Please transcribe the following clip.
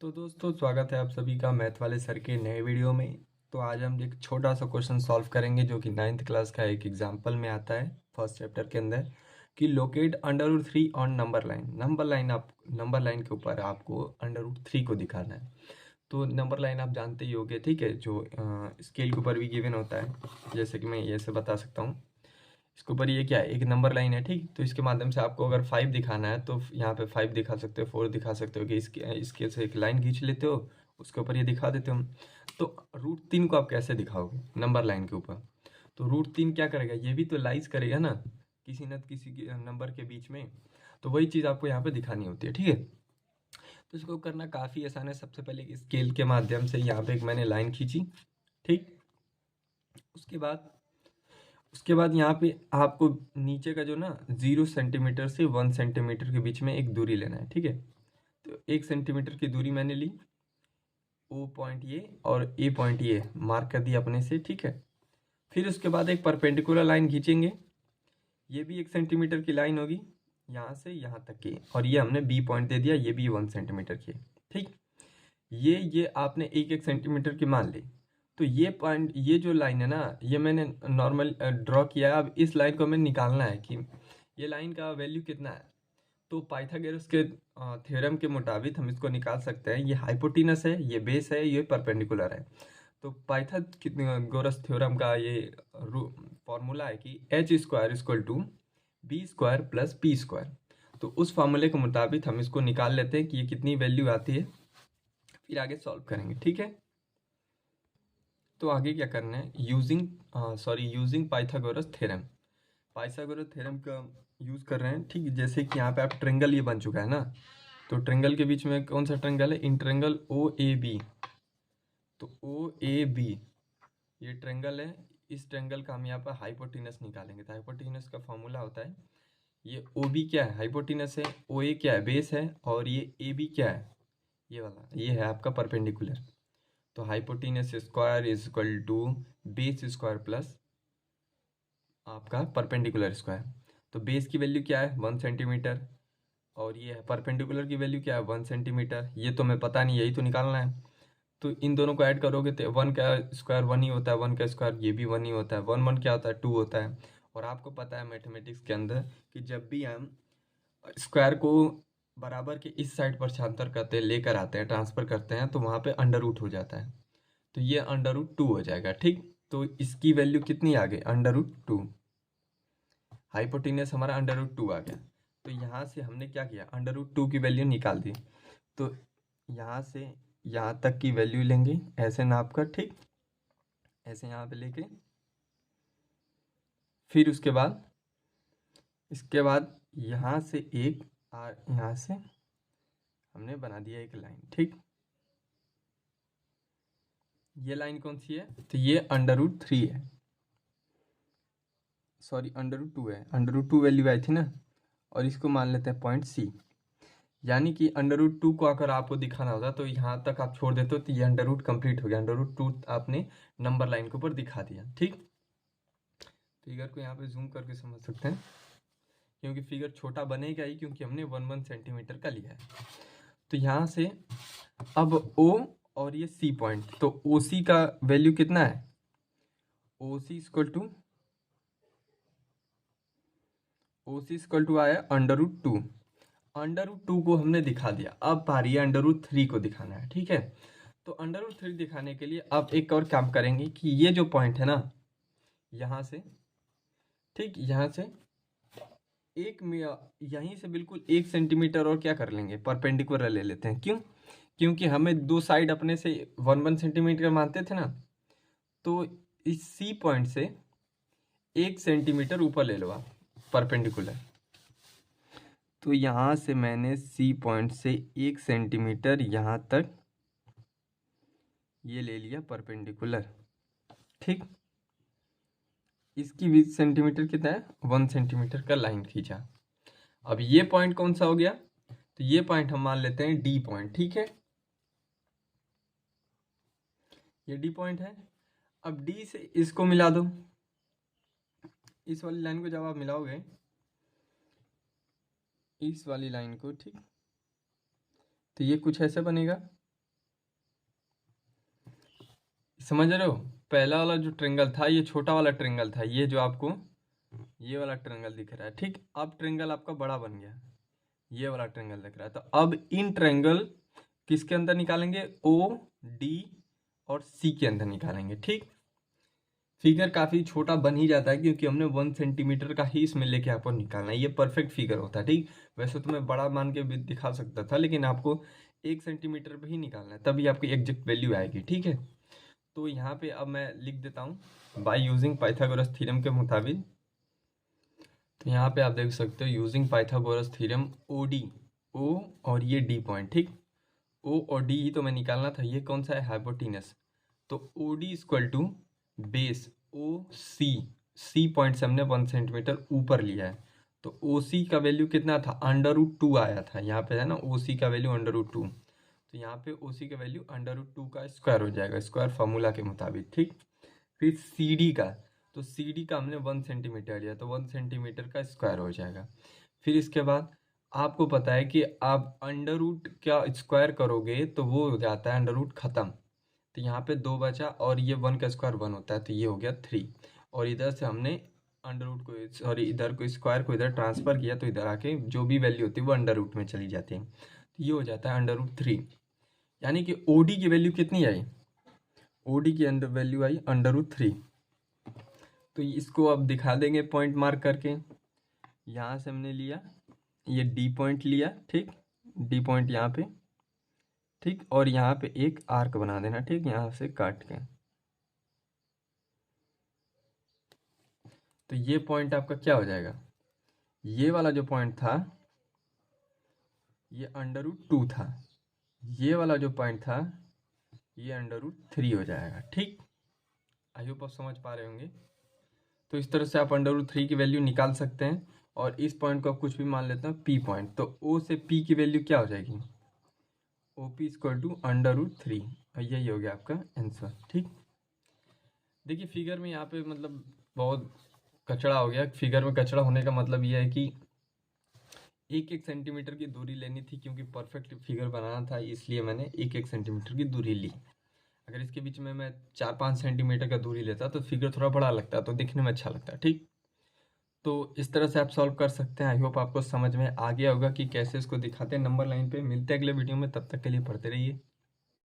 तो दोस्तों स्वागत है आप सभी का मैथ वाले सर के नए वीडियो में। तो आज हम एक छोटा सा क्वेश्चन सॉल्व करेंगे जो कि 9th क्लास का एक एग्जाम्पल में आता है फर्स्ट चैप्टर के अंदर कि locate under root three on number line के ऊपर आपको अंडर रूट थ्री को दिखाना है। तो नंबर लाइन आप जानते ही होंगे, ठीक है, जो स्केल के ऊपर भी गिवन होता है। जैसे कि मैं ये से बता सकता हूँ, इसके ऊपर ये क्या है, एक नंबर लाइन है, ठीक। तो इसके माध्यम से आपको अगर 5 दिखाना है तो यहाँ पे 5 दिखा सकते हो, 4 दिखा सकते हो कि इसके से एक लाइन खींच लेते हो, उसके ऊपर ये दिखा देते हो। तो रूट 3 को आप कैसे दिखाओगे नंबर लाइन के ऊपर? तो रूट 3 क्या करेगा, ये भी तो लाइज करेगा ना किसी न किसी नंबर के बीच में। तो वही चीज़ आपको यहाँ पे दिखानी होती है, ठीक है। तो इसको करना काफ़ी आसान है। सबसे पहले स्केल के माध्यम से यहाँ पे एक मैंने लाइन खींची, ठीक। उसके बाद यहाँ पे आपको नीचे का जो ना 0 सेंटीमीटर से 1 सेंटीमीटर के बीच में एक दूरी लेना है, ठीक है। तो 1 सेंटीमीटर की दूरी मैंने ली, ओ पॉइंट ये और ए पॉइंट ये मार्क कर दिया अपने से, ठीक है। फिर उसके बाद एक परपेंडिकुलर लाइन खींचेंगे, ये भी 1 सेंटीमीटर की लाइन होगी यहाँ से यहाँ तक की, और ये हमने बी पॉइंट दे दिया, ये भी 1 सेंटीमीटर की है, ठीक। ये आपने 1-1 सेंटीमीटर की मान ली। तो ये पॉइंट, ये जो लाइन है ना, ये मैंने नॉर्मल ड्रॉ किया है। अब इस लाइन को हमें निकालना है कि ये लाइन का वैल्यू कितना है। तो पाइथागोरस के थ्योरम के मुताबिक हम इसको निकाल सकते हैं। ये हाइपोटेनस है, ये बेस है, ये परपेंडिकुलर है। तो पाइथागोरस थ्योरम का ये फॉर्मूला है कि H square equal to B square plus P square. तो उस फॉर्मूले के मुताबिक हम इसको निकाल लेते हैं कि ये कितनी वैल्यू आती है, फिर आगे सॉल्व करेंगे, ठीक है। तो आगे क्या करना है, using Pythagoras theorem. Pythagoras theorem का यूज कर रहे हैं, ठीक है। जैसे कि यहाँ पे आप ट्रेंगल ये बन चुका है ना, तो ट्रेंगल के बीच में कौन सा ट्रेंगल है, in triangle O A B. तो ओ ए बी ये ट्रेंगल है। इस ट्रेंगल का हम यहाँ पर हाइपोटेनस निकालेंगे। तो हाइपोटेनस का फॉर्मूला होता है, ये ओ बी क्या है, हाइपोटेनस है, ओ ए क्या है, बेस है, और ये ए बी क्या है, ये वाला, ये है आपका परपेंडिकुलर। तो hypotenuse square is equal to base square plus आपका परपेंडिकुलर स्क्वायर। तो बेस की वैल्यू क्या है 1 सेंटीमीटर, और ये है परपेंडिकुलर की वैल्यू क्या है 1 सेंटीमीटर। ये तो हमें पता नहीं, यही तो निकालना है। तो इन दोनों को ऐड करोगे तो 1 का स्क्वायर 1 ही होता है, 1 का स्क्वायर ये भी 1 ही होता है, 1 1 क्या होता है 2 होता है। और आपको पता है मैथमेटिक्स के अंदर कि जब भी हम स्क्वायर को बराबर के इस साइड पर छांतर करते हैं, लेकर आते हैं, ट्रांसफर करते हैं, तो वहाँ पे अंडर रूट हो जाता है। तो ये अंडर रूट 2 हो जाएगा, ठीक। तो इसकी वैल्यू कितनी आ गई, अंडर रूट 2। हाइपोटेनस हमारा अंडर रूट 2 आ गया। तो यहाँ से हमने क्या किया, अंडर रूट 2 की वैल्यू निकाल दी। तो यहाँ से यहाँ तक की वैल्यू लेंगे ऐसे नाप कर, ठीक, ऐसे यहाँ पे लेके, फिर उसके बाद यहाँ से एक यहाँ से हमने बना दिया एक लाइन, ठीक। ये लाइन कौन सी है, तो ये अंडर रूट 3 है, सॉरी अंडर रूट 2 है। अंडर रूट 2 वैल्यू आई थी ना, और इसको मान लेते हैं पॉइंट सी। यानी कि अंडर रूट 2 को अगर आपको दिखाना होता तो यहाँ तक आप छोड़ देते हो, तो ये अंडर रूट कंप्लीट हो गया। अंडर रूट 2 आपने नंबर लाइन के ऊपर दिखा दिया, ठीक। फिगर को यहाँ पे जूम करके समझ सकते हैं, क्योंकि फिगर छोटा बनेगा ही, क्योंकि हमने 1 सेंटीमीटर का लिया है। तो यहाँ से अब ओ और ये सी पॉइंट, तो ओ सी का वैल्यू कितना है, ओ सी इक्वल टू आया अंडर रूट 2। अंडर रूट 2 को हमने दिखा दिया, अब बारी है अंडर रूट 3 को दिखाना है, ठीक है। तो अंडर रूट 3 दिखाने के लिए अब एक और काम करेंगे कि ये जो पॉइंट है ना, यहाँ से, ठीक, यहाँ से यहीं से बिल्कुल 1 सेंटीमीटर और क्या कर लेंगे, परपेंडिकुलर ले लेते हैं। क्यों, क्योंकि हमें दो साइड अपने से 1 1 सेंटीमीटर मानते थे ना। तो इस सी पॉइंट से 1 सेंटीमीटर ऊपर ले लो आप परपेंडिकुलर। तो यहाँ से मैंने सी पॉइंट से 1 सेंटीमीटर यहाँ तक ये ले लिया परपेंडिकुलर, ठीक। इसकी 20 सेंटीमीटर कितना है, 1 सेंटीमीटर का लाइन खींचा। अब ये पॉइंट कौन सा हो गया, तो ये पॉइंट हम मान लेते हैं डी पॉइंट, ठीक है। ये डी पॉइंट है। अब डी से इसको मिला दो, इस वाली लाइन को जब आप मिलाओगे इस वाली लाइन को, ठीक, तो ये कुछ ऐसे बनेगा। समझ रहे हो? पहला वाला जो ट्रेंगल था ये छोटा वाला ट्रेंगल था, ये जो आपको ये वाला ट्रेंगल दिख रहा है, ठीक। अब ट्रेंगल आपका बड़ा बन गया, ये वाला ट्रेंगल दिख रहा है। तो अब इन ट्रेंगल किसके अंदर निकालेंगे? ओ, डी और सी के अंदर निकालेंगे, ठीक। फिगर काफी छोटा बन ही जाता है क्योंकि हमने 1 सेंटीमीटर का ही इसमें लेके आपको निकालना है, ये परफेक्ट फिगर होता है, ठीक। वैसे तो मैं बड़ा मान के भी दिखा सकता था, लेकिन आपको 1 सेंटीमीटर पे ही निकालना है, तभी आपकी एग्जैक्ट वैल्यू आएगी, ठीक है। तो यहाँ पे अब मैं लिख देता हूँ बाय यूजिंग पाइथागोरस थ्योरम के मुताबिक। तो यहाँ पे आप देख सकते हो using Pythagoras theorem, O D, O और ये डी पॉइंट, ठीक। ओ और डी ही तो मैं निकालना था, ये कौन सा है? हाइपोटेनस। तो O D equal to base O C, C point से हमने 1 सेंटीमीटर ऊपर लिया है। तो ओ सी का वैल्यू कितना था? √2 आया था, यहाँ पे है ना ओ सी का वैल्यू √2। तो यहाँ पे ओ सी का वैल्यू √2 का स्क्वायर हो जाएगा, स्क्वायर फार्मूला के मुताबिक, ठीक। फिर सी डी का, तो सी डी का हमने 1 सेंटीमीटर लिया, तो 1 सेंटीमीटर का स्क्वायर हो जाएगा। फिर इसके बाद आपको पता है कि आप अंडर रूट का स्क्वायर करोगे तो वो हो जाता है अंडर रूट खत्म। तो यहाँ पे 2 बचा और ये 1 का स्क्वायर 1 होता है, तो ये हो गया 3। और इधर से हमने अंडर रूट को, सॉरी इधर को स्क्वायर को इधर ट्रांसफर किया, तो इधर आके जो भी वैल्यू होती है वो अंडर रूट में चली जाती है। तो ये हो जाता है √3। यानी कि ओडी की वैल्यू कितनी आई? ओडी की अंडर वैल्यू आई √3। तो इसको अब दिखा देंगे पॉइंट मार्क करके। यहाँ से हमने लिया, ये डी पॉइंट लिया, ठीक। डी पॉइंट यहाँ पे, ठीक। और यहाँ पे एक आर्क बना देना, ठीक, यहाँ से काट के। तो ये पॉइंट आपका क्या हो जाएगा? ये वाला जो पॉइंट था ये √2 था, ये वाला जो पॉइंट था ये √3 हो जाएगा, ठीक। आई होप आप समझ पा रहे होंगे। तो इस तरह से आप √3 की वैल्यू निकाल सकते हैं। और इस पॉइंट को आप कुछ भी मान लेते हैं पी पॉइंट, तो ओ से पी की वैल्यू क्या हो जाएगी? O P equal to √3। और यही हो गया आपका आंसर, ठीक। देखिए फिगर में यहाँ पे मतलब बहुत कचड़ा हो गया। फिगर में कचड़ा होने का मतलब ये है कि 1-1 सेंटीमीटर की दूरी लेनी थी, क्योंकि परफेक्ट फिगर बनाना था, इसलिए मैंने 1-1 सेंटीमीटर की दूरी ली। अगर इसके बीच में मैं 4-5 सेंटीमीटर का दूरी लेता तो फिगर थोड़ा बड़ा लगता, तो दिखने में अच्छा लगता, ठीक। तो इस तरह से आप सॉल्व कर सकते हैं। आई होप आपको समझ में आ गया होगा कि कैसे इसको दिखाते हैं नंबर लाइन पे। मिलते हैं अगले वीडियो में, तब तक के लिए पढ़ते रहिए।